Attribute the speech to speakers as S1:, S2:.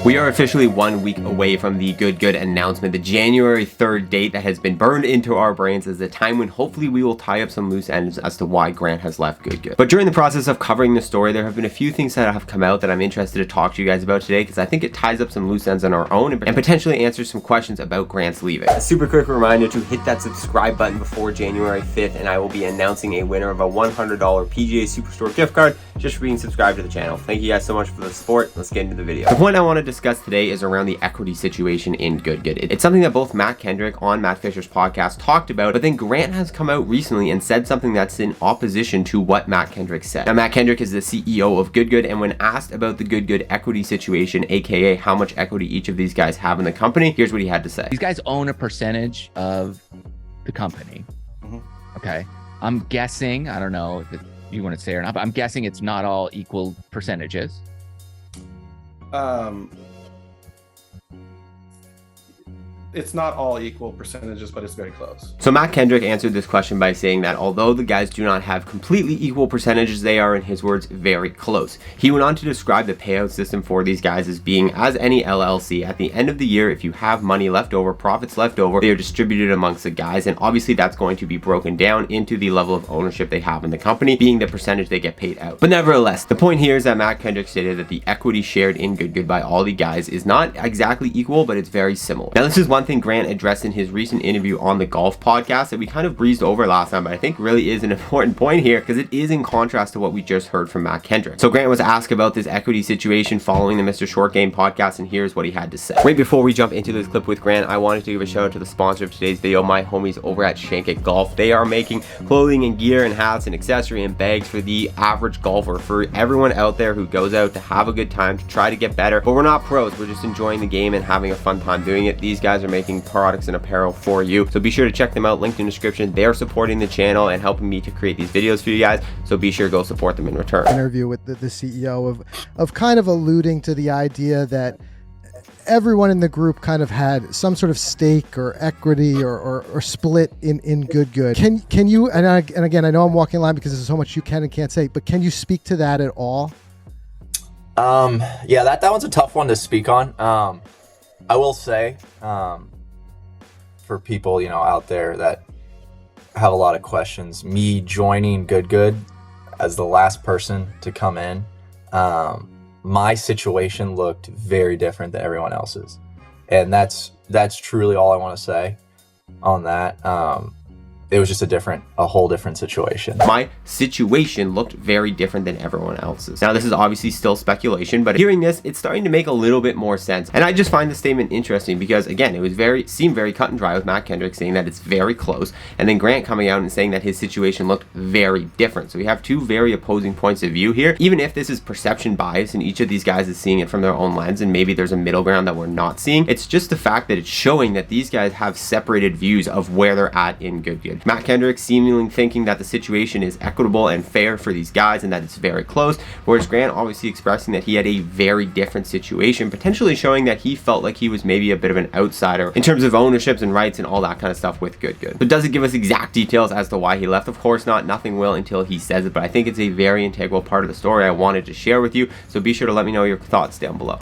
S1: We are officially 1 week away from the Good announcement, the January 3rd date that has been burned into our brains as the time when hopefully we will tie up some loose ends as to why Grant has left Good. But during the process of covering the story, there have been a few things that have come out that I'm interested to talk to you guys about today, because I think it ties up some loose ends on our own and potentially answers some questions about Grant's leaving. A super quick reminder to hit that subscribe button before January 5th, and I will be announcing a winner of a $100 PGA Superstore gift card just for being subscribed to the channel. Thank you guys so much for the support. Let's get into the video. The point I want to discuss today is around the equity situation in Good. It's something that both Matt Kendrick on Matt Fisher's podcast talked about, but then Grant has come out recently and said something that's in opposition to what Matt Kendrick said. Now, Matt Kendrick is the CEO of Good, and when asked about the Good equity situation, aka how much equity each of these guys have in the company, here's what he had to say.
S2: These guys own a percentage of the company. Okay. I'm guessing, I don't know if you want to say or not, but I'm guessing it's not all equal percentages.
S3: It's not all equal percentages, but it's very close.
S1: So Matt Kendrick answered this question by saying that although the guys do not have completely equal percentages, they are, in his words, very close. He went on to describe the payout system for these guys as being, as any LLC, at the end of the year, if you have money left over, profits left over, they are distributed amongst the guys, and obviously that's going to be broken down into the level of ownership they have in the company, being the percentage they get paid out. But nevertheless, the point here is that Matt Kendrick stated that the equity shared in Good by all the guys is not exactly equal, but it's very similar. Now, this is one thing Grant addressed in his recent interview on the golf podcast that we kind of breezed over last time, but I think really is an important point here because it is in contrast to what we just heard from Matt Kendrick. So Grant was asked about this equity situation following the Mr. Short Game podcast, and here's what he had to say. Right before we jump into this clip with Grant, I wanted to give a shout out to the sponsor of today's video, my homies over at ShankIt Golf. They are making clothing and gear and hats and accessory and bags for the average golfer, for everyone out there who goes out to have a good time, to try to get better, but we're not pros, we're just enjoying the game and having a fun time doing it. These guys are making products and apparel for you, so be sure to check them out, linked in the description. They are supporting the channel and helping me to create these videos for you guys, so be sure to go support them in return.
S4: Interview with the CEO of kind of alluding to the idea that everyone in the group kind of had some sort of stake or equity or split in Good. Can you, and again, I know I'm walking a line because there's so much you can and can't say, but can you speak to that at all?
S5: Yeah, that one's a tough one to speak on. I will say, for people, out there that have a lot of questions, me joining Good as the last person to come in, my situation looked very different than everyone else's. And that's truly all I want to say on that. It was just a whole different situation.
S1: My situation looked very different than everyone else's. Now, this is obviously still speculation, but hearing this, it's starting to make a little bit more sense. And I just find the statement interesting because, again, it seemed very cut and dry with Matt Kendrick saying that it's very close, and then Grant coming out and saying that his situation looked very different. So we have two very opposing points of view here. Even if this is perception bias and each of these guys is seeing it from their own lens, and maybe there's a middle ground that we're not seeing, it's just the fact that it's showing that these guys have separated views of where they're at in Good. Matt Kendrick seemingly thinking that the situation is equitable and fair for these guys and that it's very close, whereas Grant obviously expressing that he had a very different situation, potentially showing that he felt like he was maybe a bit of an outsider in terms of ownerships and rights and all that kind of stuff with Good. But does it give us exact details as to why he left? Of course not. Nothing will until he says it, but I think it's a very integral part of the story I wanted to share with you, so be sure to let me know your thoughts down below.